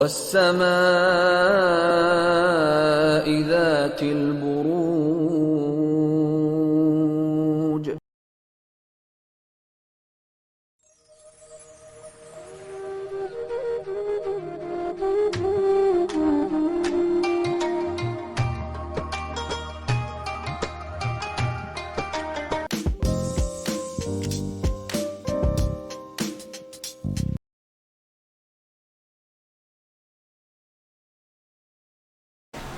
والسماء ذات البروج.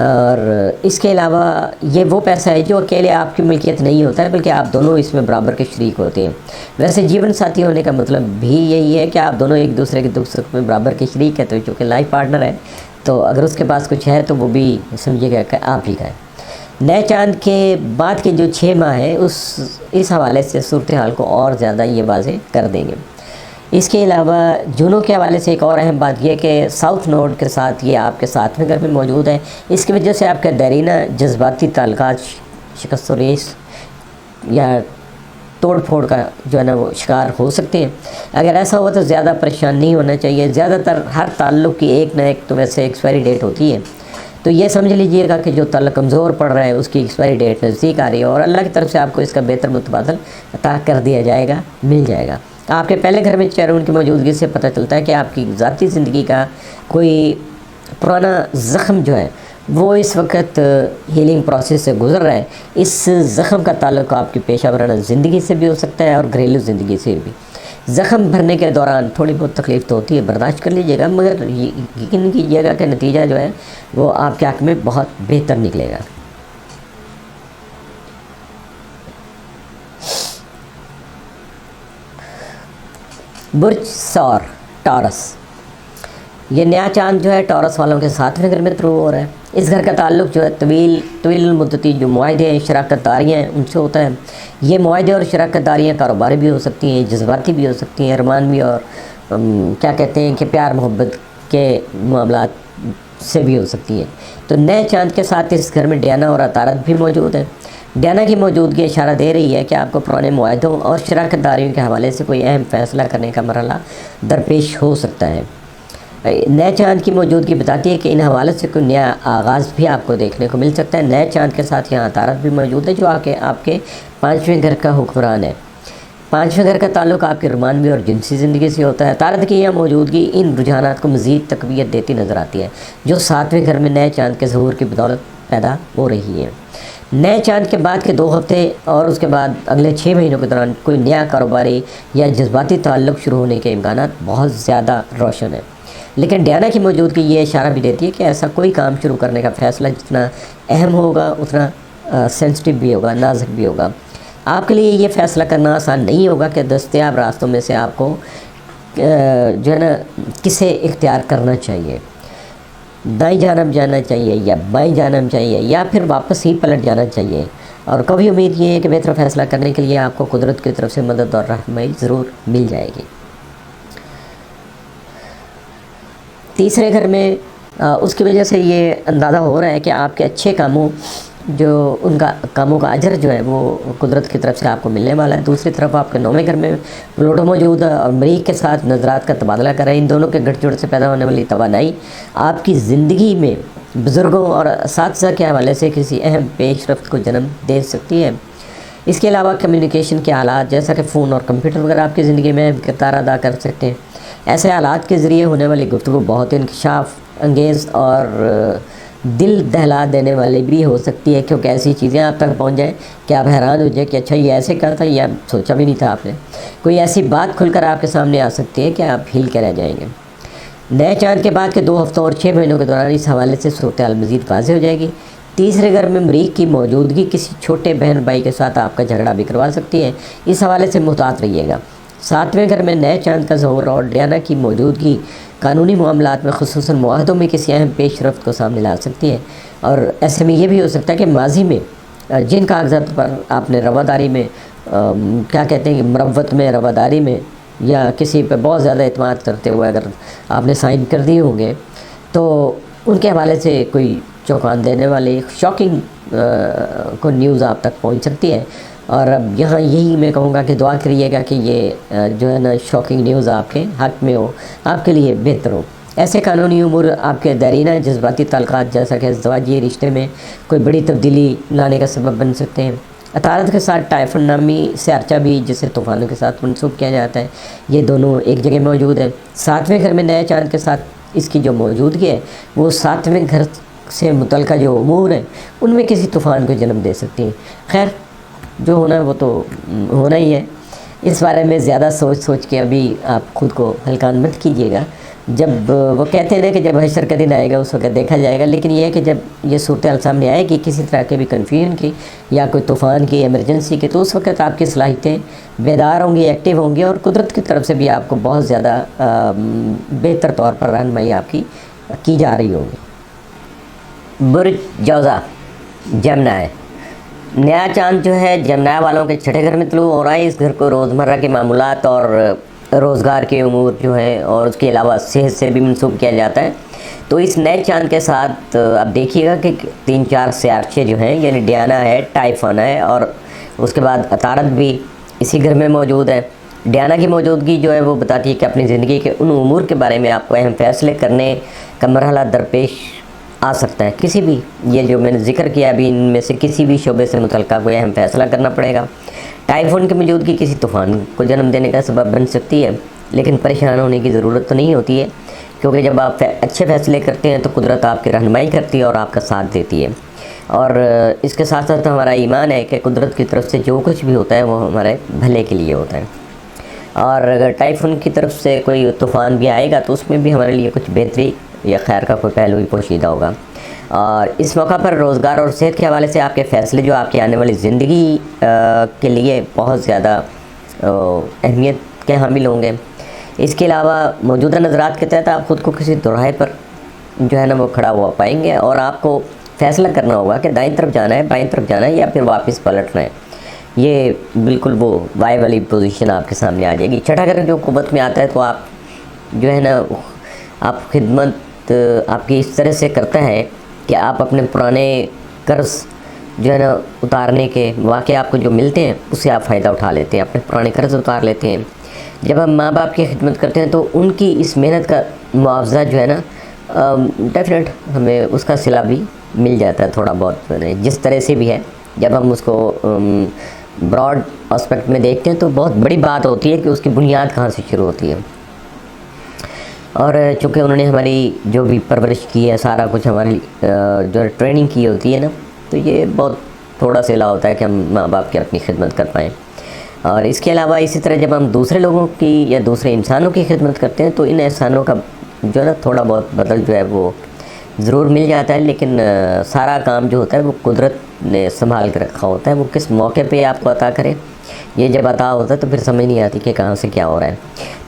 اور اس کے علاوہ یہ وہ پیسہ ہے جو اکیلے آپ کی ملکیت نہیں ہوتا ہے، بلکہ آپ دونوں اس میں برابر کے شریک ہوتے ہیں۔ ویسے جیون ساتھی ہونے کا مطلب بھی یہی ہے کہ آپ دونوں ایک دوسرے کے دکھ سکھ میں برابر کے شریک ہیں، تو چونکہ لائف پارٹنر ہے تو اگر اس کے پاس کچھ ہے تو وہ بھی سمجھے گا کہ آپ ہی کا ہے۔ نئے چاند کے بعد کے جو 6 ماہ ہیں اس حوالے سے صورتحال کو اور زیادہ یہ واضح کر دیں گے۔ اس کے علاوہ جونوں کے حوالے سے ایک اور اہم بات یہ کہ ساؤتھ نوڈ کے ساتھ یہ آپ کے 7ویں گھر میں موجود ہے، اس کی وجہ سے آپ کا دیرینہ جذباتی تعلقات شکست و ریس یا توڑ پھوڑ کا جو ہے نا وہ شکار ہو سکتے ہیں۔ اگر ایسا ہوا تو زیادہ پریشان نہیں ہونا چاہیے۔ زیادہ تر ہر تعلق کی ایک نہ ایک تو ویسے ایکسپائری ڈیٹ ہوتی ہے، تو یہ سمجھ لیجئے گا کہ جو تعلق کمزور پڑ رہا ہے اس کی ایکسپائری ڈیٹ نزدیک آ رہی ہے، اور اللہ کی طرف سے آپ کو اس کا بہتر متبادل عطا کر دیا جائے گا، مل جائے گا۔ آپ کے پہلے گھر میں چیرون کی موجودگی سے پتہ چلتا ہے کہ آپ کی ذاتی زندگی کا کوئی پرانا زخم جو ہے وہ اس وقت ہیلنگ پروسیس سے گزر رہا ہے۔ اس زخم کا تعلق آپ کی پیشہ ورانہ زندگی سے بھی ہو سکتا ہے اور گھریلو زندگی سے بھی۔ زخم بھرنے کے دوران تھوڑی بہت تکلیف تو ہوتی ہے، برداشت کر لیجئے گا، مگر یقین کیجئے گا کہ نتیجہ جو ہے وہ آپ کے حق میں بہت بہتر نکلے گا۔ برج سور ٹورس، یہ نیا چاند جو ہے ٹورس والوں کے 7ویں گھر میں طلوع ہو رہا ہے۔ اس گھر کا تعلق جو ہے طویل المدتی جو معاہدے ہیں، شراکت داریاں ہیں، ان سے ہوتا ہے۔ یہ معاہدے اور شراکت داریاں کاروباری بھی ہو سکتی ہیں، جذباتی بھی ہو سکتی ہیں، ارمانوی اور کیا کہتے ہیں کہ پیار محبت کے معاملات سے بھی ہو سکتی ہیں۔ تو نئے چاند کے ساتھ اس گھر میں ڈیانا اور عطارد بھی موجود ہے۔ ڈیانا کی موجودگی اشارہ دے رہی ہے کہ آپ کو پرانے معاہدوں اور شراکت داریوں کے حوالے سے کوئی اہم فیصلہ کرنے کا مرحلہ درپیش ہو سکتا ہے۔ نئے چاند کی موجودگی بتاتی ہے کہ ان حوالے سے کوئی نیا آغاز بھی آپ کو دیکھنے کو مل سکتا ہے۔ نئے چاند کے ساتھ یہاں عطارد بھی موجود ہے جو آپ کے 5ویں گھر کا حکمران ہے۔ 5ویں گھر کا تعلق آپ کی رومانوی اور جنسی زندگی سے ہوتا ہے۔ عطارد کی یہاں موجودگی ان رجحانات کو مزید تقویت دیتی نظر آتی ہے جو 7ویں گھر میں نئے چاند کے ظہور کی بدولت پیدا ہو رہی ہے۔ نئے چاند کے بعد کے 2 ہفتے اور اس کے بعد اگلے 6 مہینوں کے دوران کوئی نیا کاروباری یا جذباتی تعلق شروع ہونے کے امکانات بہت زیادہ روشن ہیں، لیکن ڈیانا کی موجودگی یہ اشارہ بھی دیتی ہے کہ ایسا کوئی کام شروع کرنے کا فیصلہ جتنا اہم ہوگا اتنا سینسٹیو بھی ہوگا، نازک بھی ہوگا۔ آپ کے لیے یہ فیصلہ کرنا آسان نہیں ہوگا کہ دستیاب راستوں میں سے آپ کو جو ہے نا کسے اختیار کرنا چاہیے، دائیں جانب جانا چاہیے یا بائیں جانب چاہیے یا پھر واپس ہی پلٹ جانا چاہیے۔ اور کبھی امید یہ ہے کہ بہتر فیصلہ کرنے کے لیے آپ کو قدرت کی طرف سے مدد اور رہنمائی ضرور مل جائے گی۔ تیسرے گھر میں اس کی وجہ سے یہ اندازہ ہو رہا ہے کہ آپ کے اچھے کاموں جو ان کا کاموں کا اجر جو ہے وہ قدرت کی طرف سے آپ کو ملنے والا ہے۔ دوسری طرف آپ کے 9ویں گھر میں پلوٹو موجود ہے اور مریخ کے ساتھ نظرات کا تبادلہ کر رہے ہیں۔ ان دونوں کے گٹھ جوڑ سے پیدا ہونے والی توانائی آپ کی زندگی میں بزرگوں اور اساتذہ کے حوالے سے کسی اہم پیش رفت کو جنم دے سکتی ہے۔ اس کے علاوہ کمیونیکیشن کے آلات جیسا کہ فون اور کمپیوٹر وغیرہ آپ کی زندگی میں کردار ادا کر سکتے ہیں۔ ایسے آلات کے ذریعے ہونے والی گفتگو بہت انکشاف انگیز اور دل دہلا دینے والی بھی ہو سکتی ہے، کیونکہ ایسی چیزیں آپ تک پہنچ جائیں کہ آپ حیران ہو جائیں کہ اچھا یہ ایسے کہا تھا، یہ سوچا بھی نہیں تھا آپ نے۔ کوئی ایسی بات کھل کر آپ کے سامنے آ سکتی ہے کہ آپ ہل کے رہ جائیں گے۔ نئے چاند کے بعد کے 2 ہفتوں اور 6 مہینوں کے دوران اس حوالے سے صورتحال مزید واضح ہو جائے گی۔ تیسرے گھر میں مریخ کی موجودگی کسی چھوٹے بہن بھائی کے ساتھ آپ کا جھگڑا بھی کروا سکتی ہے، اس حوالے سے محتاط رہیے گا۔ 7ویں گھر میں نئے چاند کا ظہور اور ڈیانا کی موجودگی قانونی معاملات میں خصوصاً معاہدوں میں کسی اہم پیش رفت کو سامنے لا سکتی ہے، اور ایسے میں یہ بھی ہو سکتا ہے کہ ماضی میں جن کاغذات پر آپ نے رواداری میں کیا کہتے ہیں کہ مروت میں رواداری میں یا کسی پہ بہت زیادہ اعتماد کرتے ہوئے اگر آپ نے سائن کر دیے ہوں گے تو ان کے حوالے سے کوئی چونکان دینے والی شاکنگ کو نیوز آپ تک پہنچ سکتی ہے۔ اور اب یہاں یہی میں کہوں گا کہ دعا کریے گا کہ یہ جو ہے نا شاکنگ نیوز آپ کے حق میں ہو، آپ کے لیے بہتر ہو۔ ایسے قانونی امور آپ کے دیرینہ جذباتی تعلقات جیسا کہ ازدواجی رشتے میں کوئی بڑی تبدیلی لانے کا سبب بن سکتے ہیں۔ عطارد کے ساتھ ٹائفن نامی سیارچہ بھی جسے طوفانوں کے ساتھ منسوب کیا جاتا ہے، یہ دونوں ایک جگہ موجود ہیں۔ 7ویں گھر میں نئے چاند کے ساتھ اس کی جو موجودگی ہے وہ 7ویں گھر سے متعلقہ جو امور ہیں ان میں کسی طوفان کو جنم دے سکتی ہیں۔ خیر جو ہونا ہے وہ تو ہونا ہی ہے، اس بارے میں زیادہ سوچ کے ابھی آپ خود کو ہلکان مت کیجیے گا، جب وہ کہتے ہیں کہ جب حشر کا دن آئے گا اس وقت دیکھا جائے گا، لیکن یہ ہے کہ جب یہ صورتحال سامنے آئے گی کسی طرح کے بھی کنفیوژن کی یا کوئی طوفان کی ایمرجنسی کی، تو اس وقت آپ کی صلاحیتیں بیدار ہوں گی، ایکٹیو ہوں گی، اور قدرت کی طرف سے بھی آپ کو بہت زیادہ بہتر طور پر رہنمائی آپ کی جا رہی ہوگی۔ برج جوزا جمنا ہے، نیا چاند جو ہے جمنا والوں کے چھٹے گھر میں طلوع ہو رہا ہے۔ اس گھر کو روزمرہ کے معمولات اور روزگار کے امور جو ہیں اور اس کے علاوہ صحت سے بھی منسوب کیا جاتا ہے۔ تو اس نئے چاند کے ساتھ اب دیکھیے گا کہ 3-4 سیارچے جو ہیں، یعنی ڈیانا ہے، ٹائفن ہے، اور اس کے بعد عطارد بھی اسی گھر میں موجود ہے۔ ڈیانا کی موجودگی جو ہے وہ بتاتی ہے کہ اپنی زندگی کے ان امور کے بارے میں آپ کو اہم فیصلے کرنے کا مرحلہ درپیش آ سکتا ہے۔ کسی بھی، یہ جو میں نے ذکر کیا ابھی، ان میں سے کسی بھی شعبے سے متعلقہ کوئی اہم فیصلہ کرنا پڑے گا۔ ٹائفون کی موجودگی کسی طوفان کو جنم دینے کا سبب بن سکتی ہے، لیکن پریشان ہونے کی ضرورت تو نہیں ہوتی ہے، کیونکہ جب آپ اچھے فیصلے کرتے ہیں تو قدرت آپ کی رہنمائی کرتی ہے اور آپ کا ساتھ دیتی ہے۔ اور اس کے ساتھ ساتھ ہمارا ایمان ہے کہ قدرت کی طرف سے جو کچھ بھی ہوتا ہے وہ ہمارے بھلے کے لیے ہوتا ہے، اور اگر ٹائفون کی طرف سے کوئی طوفان بھی آئے گا تو اس میں بھی ہمارے لیے کچھ بہتری یا خیر کا کوئی پہلو ہی پوشیدہ ہوگا۔ اور اس موقع پر روزگار اور صحت کے حوالے سے آپ کے فیصلے جو آپ کی آنے والی زندگی کے لیے بہت زیادہ اہمیت کے حامل ہوں گے۔ اس کے علاوہ موجودہ نظرات کے تحت آپ خود کو کسی دوراہے پر جو ہے نا وہ کھڑا ہوا پائیں گے، اور آپ کو فیصلہ کرنا ہوگا کہ دائیں طرف جانا ہے، بائیں طرف جانا ہے، یا پھر واپس پلٹنا ہے۔ یہ بالکل وہ وائے والی پوزیشن آپ کے سامنے آ جائے گی۔ چھٹا گھر جو قوت میں آتا ہے تو آپ جو ہے نا آپ خدمت آپ کی اس طرح سے کرتا ہے کہ آپ اپنے پرانے قرض جو ہے نا اتارنے کے مواقع آپ کو جو ملتے ہیں اس سے آپ فائدہ اٹھا لیتے ہیں، اپنے پرانے قرض اتار لیتے ہیں۔ جب ہم ماں باپ کی خدمت کرتے ہیں تو ان کی اس محنت کا معاوضہ جو ہے نا ڈیفینیٹ ہمیں اس کا صلہ بھی مل جاتا ہے تھوڑا بہت، جو ہے جس طرح سے بھی ہے۔ جب ہم اس کو براڈ اسپیکٹ میں دیکھتے ہیں تو بہت بڑی بات ہوتی ہے کہ اس کی بنیاد کہاں سے شروع ہوتی ہے، اور چونکہ انہوں نے ہماری جو بھی پرورش کی ہے، سارا کچھ ہماری جو ٹریننگ کی ہوتی ہے نا، تو یہ بہت تھوڑا سا ہوتا ہے کہ ہم ماں باپ کی اپنی خدمت کر پائیں۔ اور اس کے علاوہ اسی طرح جب ہم دوسرے لوگوں کی یا دوسرے انسانوں کی خدمت کرتے ہیں تو ان احسانوں کا جو ہے نا تھوڑا بہت بدل جو ہے وہ ضرور مل جاتا ہے، لیکن سارا کام جو ہوتا ہے وہ قدرت نے سنبھال کے رکھا ہوتا ہے۔ وہ کس موقع پہ آپ کو عطا کرے، یہ جب عطا ہوتا ہے تو پھر سمجھ نہیں آتی کہ کہاں سے کیا ہو رہا ہے۔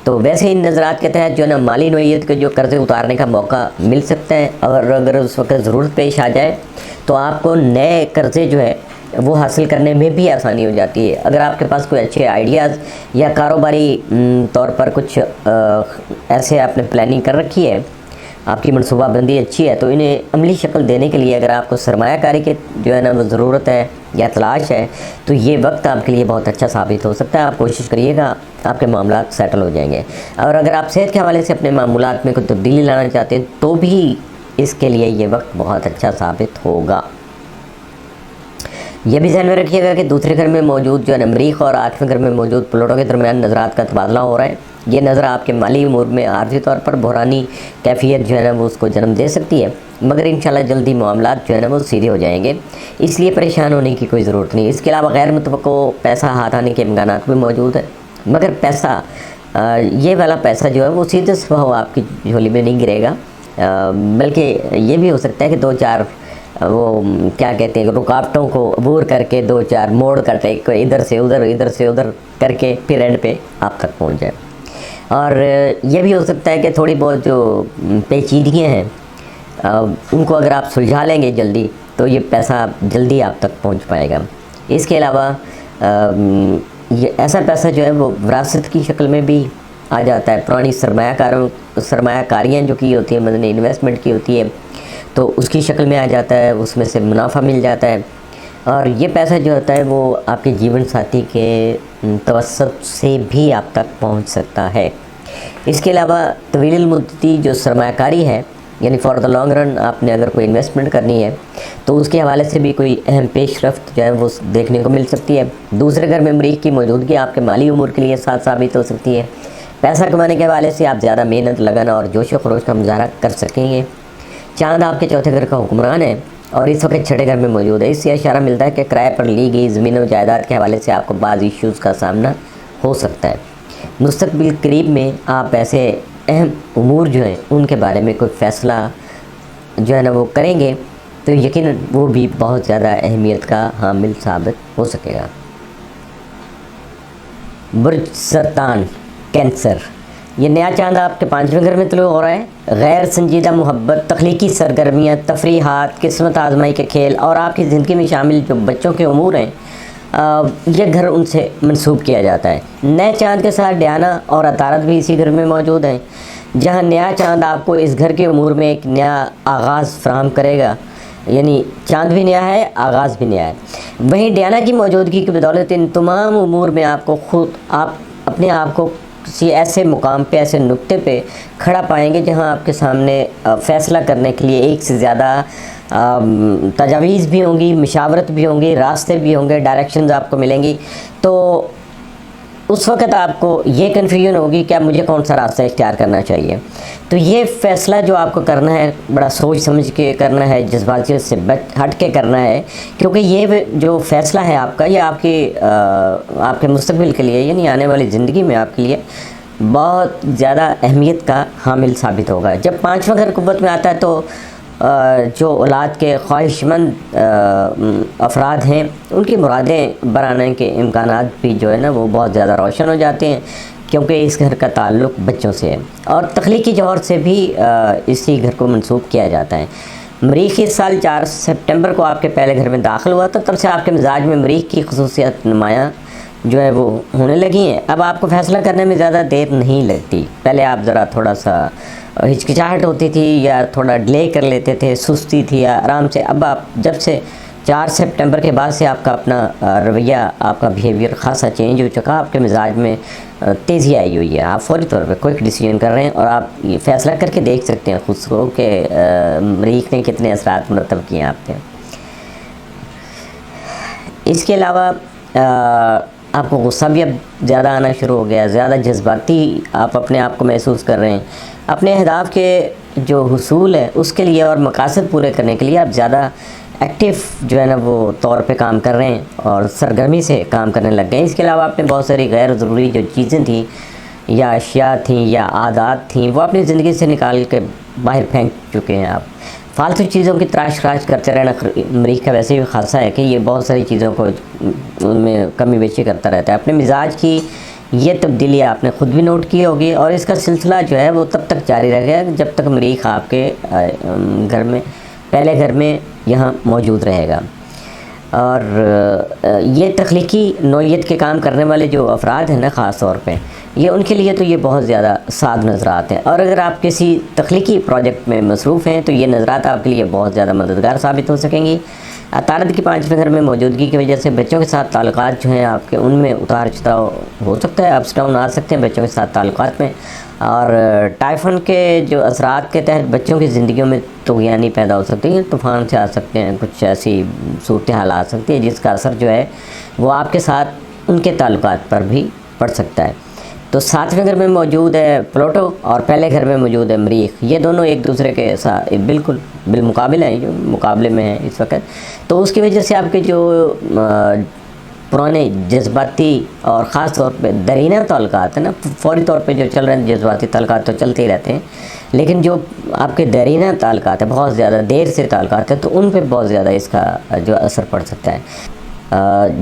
تو ویسے ان نظرات کے تحت جو ہے نا مالی نوعیت کے جو قرضے اتارنے کا موقع مل سکتا ہے، اور اگر اس وقت ضرورت پیش آ جائے تو آپ کو نئے قرضے جو ہے وہ حاصل کرنے میں بھی آسانی ہو جاتی ہے۔ اگر آپ کے پاس کوئی اچھے آئیڈیاز یا کاروباری طور پر کچھ ایسے آپ نے پلاننگ کر رکھی ہے، آپ کی منصوبہ بندی اچھی ہے، تو انہیں عملی شکل دینے کے لیے اگر آپ کو سرمایہ کاری کے جو ہے نا وہ ضرورت ہے یا تلاش ہے تو یہ وقت آپ کے لیے بہت اچھا ثابت ہو سکتا ہے۔ آپ کوشش کریے گا، آپ کے معاملات سیٹل ہو جائیں گے۔ اور اگر آپ صحت کے حوالے سے اپنے معمولات میں کوئی تبدیلی لانا چاہتے ہیں تو بھی اس کے لیے یہ وقت بہت اچھا ثابت ہوگا۔ یہ بھی ذہن میں رکھیے گا کہ دوسرے گھر میں موجود جو ہے مریخ اور 8ویں گھر میں موجود پلوٹو کے درمیان نظرات کا تبادلہ ہو رہا ہے۔ یہ نظر آپ کے مالی امور میں عارضی طور پر بحرانی کیفیت جو ہے نا وہ اس کو جنم دے سکتی ہے، مگر انشاءاللہ جلدی معاملات جو ہے نا وہ سیدھے ہو جائیں گے، اس لیے پریشان ہونے کی کوئی ضرورت نہیں۔ اس کے علاوہ غیر متوقع پیسہ ہاتھ آنے کے امکانات بھی موجود ہیں، مگر پیسہ یہ والا پیسہ جو ہے وہ سیدھے سبھاؤ آپ کی جھولی میں نہیں گرے گا، بلکہ یہ بھی ہو سکتا ہے کہ 2-4 وہ کیا کہتے ہیں رکاوٹوں کو عبور کر کے 2-4 موڑ کٹے ادھر سے ادھر کر کے پھر اینڈ پہ آپ تک پہنچ جائے۔ اور یہ بھی ہو سکتا ہے کہ تھوڑی بہت جو پیچیدگیاں ہیں ان کو اگر آپ سلجھا لیں گے جلدی تو یہ پیسہ جلدی آپ تک پہنچ پائے گا۔ اس کے علاوہ یہ ایسا پیسہ جو ہے وہ وراثت کی شکل میں بھی آ جاتا ہے۔ پرانی سرمایہ کاریاں جو کی ہوتی ہیں، مدنی انویسٹمنٹ کی ہوتی ہے، تو اس کی شکل میں آ جاتا ہے، اس میں سے منافع مل جاتا ہے، اور یہ پیسہ جو ہوتا ہے وہ آپ کے جیون ساتھی کے توسط سے بھی آپ تک پہنچ سکتا ہے۔ اس کے علاوہ طویل المدتی جو سرمایہ کاری ہے، یعنی فار دا لانگ رن آپ نے اگر کوئی انویسٹمنٹ کرنی ہے تو اس کے حوالے سے بھی کوئی اہم پیش رفت جو ہے وہ دیکھنے کو مل سکتی ہے۔ دوسرے گھر میں مریخ کی موجودگی آپ کے مالی امور کے لیے ساتھ ثابت ہو سکتی ہے۔ پیسہ کمانے کے حوالے سے آپ زیادہ محنت، لگن اور جوش و خروش کا مظاہرہ کر سکیں گے۔ چاند آپ کے چوتھے گھر کا حکمران ہے اور اس وقت چھٹے گھر میں موجود ہے۔ اس سے اشارہ ملتا ہے کہ کرائے پر لی گئی زمین و جائیداد کے حوالے سے آپ کو بعض ایشوز کا سامنا ہو سکتا ہے۔ مستقبل قریب میں آپ ایسے اہم امور جو ہیں ان کے بارے میں کوئی فیصلہ جو ہے نا وہ کریں گے تو یقیناً وہ بھی بہت زیادہ اہمیت کا حامل ثابت ہو سکے گا۔ برج سرطان کینسر، یہ نیا چاند آپ کے 5ویں گھر میں طلوع ہو رہا ہے۔ غیر سنجیدہ محبت، تخلیقی سرگرمیاں، تفریحات، قسمت آزمائی کے کھیل اور آپ کی زندگی میں شامل جو بچوں کے امور ہیں یہ گھر ان سے منسوب کیا جاتا ہے۔ نئے چاند کے ساتھ ڈیانا اور عطارد بھی اسی گھر میں موجود ہیں، جہاں نیا چاند آپ کو اس گھر کے امور میں ایک نیا آغاز فراہم کرے گا، یعنی چاند بھی نیا ہے، آغاز بھی نیا ہے۔ وہیں ڈیانا کی موجودگی کی بدولت ان تمام امور میں آپ اپنے آپ کو کسی ایسے مقام پہ، ایسے نقطے پہ کھڑا پائیں گے جہاں آپ کے سامنے فیصلہ کرنے کے لیے ایک سے زیادہ تجاویز بھی ہوں گی، مشاورت بھی ہوں گی، راستے بھی ہوں گے، ڈائریکشنز آپ کو ملیں گی۔ تو اس وقت آپ کو یہ کنفیوژن ہوگی کہ اب مجھے کون سا راستہ اختیار کرنا چاہیے۔ تو یہ فیصلہ جو آپ کو کرنا ہے بڑا سوچ سمجھ کے کرنا ہے، جذباتیت سے ہٹ کے کرنا ہے، کیونکہ یہ جو فیصلہ ہے آپ کا، یہ آپ کے مستقبل کے لیے، یعنی آنے والی زندگی میں آپ کے لیے بہت زیادہ اہمیت کا حامل ثابت ہوگا۔ جب 5واں گھر قوت میں آتا ہے تو جو اولاد کے خواہش مند افراد ہیں ان کی مرادیں برانے کے امکانات بھی جو ہے نا وہ بہت زیادہ روشن ہو جاتے ہیں، کیونکہ اس گھر کا تعلق بچوں سے ہے اور تخلیقی جوہر سے بھی اسی گھر کو منسوب کیا جاتا ہے۔ مریخ اس سال 4 سپٹمبر کو آپ کے پہلے گھر میں داخل ہوا تو تب سے آپ کے مزاج میں مریخ کی خصوصیت نمایاں جو ہے وہ ہونے لگی ہیں۔ اب آپ کو فیصلہ کرنے میں زیادہ دیر نہیں لگتی۔ پہلے آپ ذرا تھوڑا سا ہچکچاہٹ ہوتی تھی یا تھوڑا ڈیلے کر لیتے تھے، سستی تھی یا آرام سے، اب آپ جب سے 4 سپٹمبر کے بعد سے آپ کا اپنا رویہ، آپ کا بیہیویئر خاصا چینج ہو چکا، آپ کے مزاج میں تیزی آئی ہوئی ہے، آپ فوری طور پہ کوئک ڈیسیژن کر رہے ہیں اور آپ یہ فیصلہ کر کے دیکھ سکتے ہیں خود کو کہ مریخ نے کتنے اثرات مرتب کیے ہیں آپ پہ۔ اس کے علاوہ آپ کو غصہ بھی اب زیادہ آنا شروع ہو گیا، زیادہ جذباتی آپ اپنے آپ کو محسوس کر رہے ہیں۔ اپنے اہداف کے جو حصول ہے اس کے لیے اور مقاصد پورے کرنے کے لیے آپ زیادہ ایکٹیو جو ہے نا وہ طور پہ کام کر رہے ہیں اور سرگرمی سے کام کرنے لگ گئے ہیں۔ اس کے علاوہ آپ نے بہت ساری غیر ضروری جو چیزیں تھیں یا اشیاء تھیں یا عادات تھیں وہ اپنی زندگی سے نکال کے باہر پھینک چکے ہیں۔ آپ فالتو چیزوں کی تراش خراش کرتے رہنا مریخ کا ویسے بھی خاصہ ہے کہ یہ بہت ساری چیزوں کو ان میں کمی بیشی کرتا رہتا ہے۔ اپنے مزاج کی یہ تبدیلی آپ نے خود بھی نوٹ کی ہوگی اور اس کا سلسلہ جو ہے وہ تب تک جاری رہے گا جب تک مریخ آپ کے گھر میں، پہلے گھر میں یہاں موجود رہے گا۔ اور یہ تخلیقی نوعیت کے کام کرنے والے جو افراد ہیں نا خاص طور پہ، یہ ان کے لیے تو یہ بہت زیادہ ساد نظرات ہیں، اور اگر آپ کسی تخلیقی پروجیکٹ میں مصروف ہیں تو یہ نظرات آپ کے لیے بہت زیادہ مددگار ثابت ہو سکیں گی۔ عطارد کی 5ویں گھر میں موجودگی کی وجہ سے بچوں کے ساتھ تعلقات جو ہیں آپ کے ان میں اتار چڑھاؤ ہو سکتا ہے، اپس ڈاؤن آ سکتے ہیں بچوں کے ساتھ تعلقات میں، اور ٹائفن کے جو اثرات کے تحت بچوں کی زندگیوں میں طغیانی پیدا ہو سکتی ہیں، طوفان سے آ سکتے ہیں، کچھ ایسی صورتحال آ سکتی ہے جس کا اثر جو ہے وہ آپ کے ساتھ ان کے تعلقات پر بھی پڑ سکتا ہے۔ تو 7ویں گھر میں موجود ہے پلوٹو اور پہلے گھر میں موجود ہے مریخ، یہ دونوں ایک دوسرے کے ساتھ بالکل بالمقابل ہیں، جو مقابلے میں ہیں اس وقت۔ تو اس کی وجہ سے آپ کے جو پرانے جذباتی اور خاص طور پہ درینہ تعلقات ہیں نا، فوری طور پہ جو چل رہے ہیں جذباتی تعلقات تو چلتے ہی رہتے ہیں، لیکن جو آپ کے درینہ تعلقات ہیں، بہت زیادہ دیر سے تعلقات ہیں، تو ان پہ بہت زیادہ اس کا جو اثر پڑ سکتا ہے۔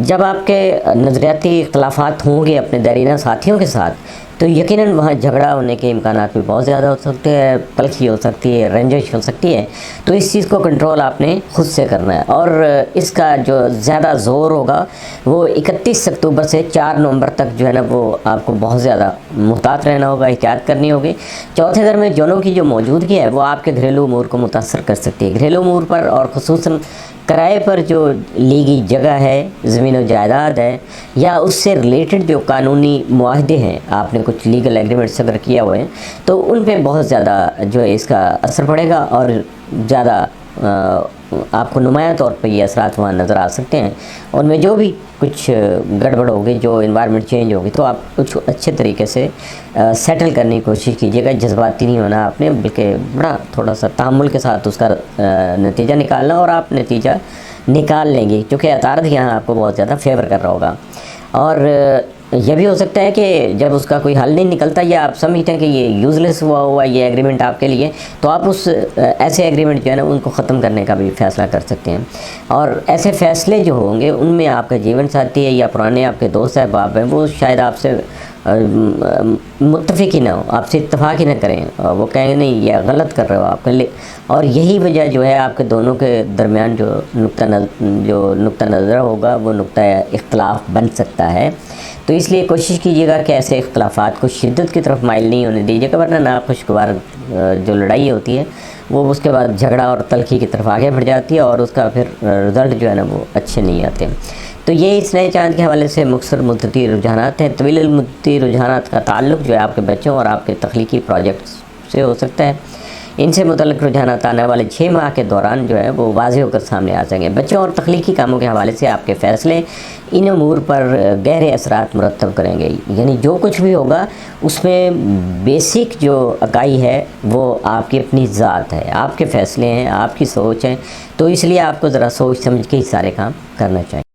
جب آپ کے نظریاتی اختلافات ہوں گے اپنے درینہ ساتھیوں کے ساتھ تو یقیناً وہاں جھگڑا ہونے کے امکانات بھی بہت زیادہ ہو سکتے ہیں، تلخی ہو سکتی ہے، رنجش ہو سکتی ہے۔ تو اس چیز کو کنٹرول آپ نے خود سے کرنا ہے، اور اس کا جو زیادہ زور ہوگا وہ 31 اکتوبر سے 4 نومبر تک جو ہے نا وہ آپ کو بہت زیادہ محتاط رہنا ہوگا، احتیاط کرنی ہوگی۔ 4تھے گھر میں جونوں کی جو موجودگی ہے وہ آپ کے گھریلو امور کو متاثر کر سکتی ہے۔ گھریلو امور پر اور خصوصاً کرائے پر جو لی گئی جگہ ہے، زمین و جائیداد ہے، یا اس سے ریلیٹڈ جو قانونی معاہدے ہیں، آپ نے کچھ لیگل ایگریمنٹس اگر کیا ہوئے ہیں تو ان پہ بہت زیادہ جو ہے اس کا اثر پڑے گا، اور زیادہ آپ کو نمایاں طور پہ یہ اثرات وہاں نظر آ سکتے ہیں۔ ان میں جو بھی کچھ گڑبڑ ہوگی، جو انوائرمنٹ چینج ہوگی، تو آپ کچھ اچھے طریقے سے سیٹل کرنے کی کوشش کیجیے گا۔ جذباتی نہیں ہونا آپ نے، بلکہ بڑا تھوڑا سا تحمل کے ساتھ اس کا نتیجہ نکالنا، اور آپ نتیجہ نکال لیں گے کیونکہ عطارد یہاں آپ کو بہت زیادہ فیور کر رہا ہوگا۔ اور یہ بھی ہو سکتا ہے کہ جب اس کا کوئی حل نہیں نکلتا یا آپ سمجھتے ہیں کہ یہ یوزلیس ہوا یہ ایگریمنٹ آپ کے لیے، تو آپ اس ایسے ایگریمنٹ جو ہے نا ان کو ختم کرنے کا بھی فیصلہ کر سکتے ہیں۔ اور ایسے فیصلے جو ہوں گے ان میں آپ کا جیون ساتھی ہے یا پرانے آپ کے دوست احباب ہیں، وہ شاید آپ سے متفق ہی نہ ہو، آپ سے اتفاق ہی نہ کریں، وہ کہیں نہیں یہ غلط کر رہے ہو آپ کے لیے، اور یہی وجہ جو ہے آپ کے دونوں کے درمیان جو نقطہ نظر ہوگا وہ نقطہ اختلاف بن سکتا ہے۔ تو اس لیے کوشش کیجیے گا کہ ایسے اختلافات کو شدت کی طرف مائل نہیں ہونے دیجیے گا، ورنہ ناخوشگوار جو لڑائی ہوتی ہے وہ اس کے بعد جھگڑا اور تلخی کی طرف آگے بڑھ جاتی ہے اور اس کا پھر رزلٹ جو ہے نا وہ اچھے نہیں آتے۔ تو یہ اس نئے چاند کے حوالے سے مختصر مدتی رجحانات ہیں۔ طویل المدتی رجحانات کا تعلق جو ہے آپ کے بچوں اور آپ کے تخلیقی پروجیکٹس سے ہو سکتا ہے۔ ان سے متعلق رجحانات آنے والے 6 ماہ کے دوران جو ہے وہ واضح ہو کر سامنے آ سکیں گے۔ بچوں اور تخلیقی کاموں کے حوالے سے آپ کے فیصلے ان امور پر گہرے اثرات مرتب کریں گے، یعنی جو کچھ بھی ہوگا اس میں بیسک جو اکائی ہے وہ آپ کی اپنی ذات ہے، آپ کے فیصلے ہیں، آپ کی سوچ ہے، تو اس لیے آپ کو ذرا سوچ سمجھ کے ہی سارے کام کرنا چاہیے۔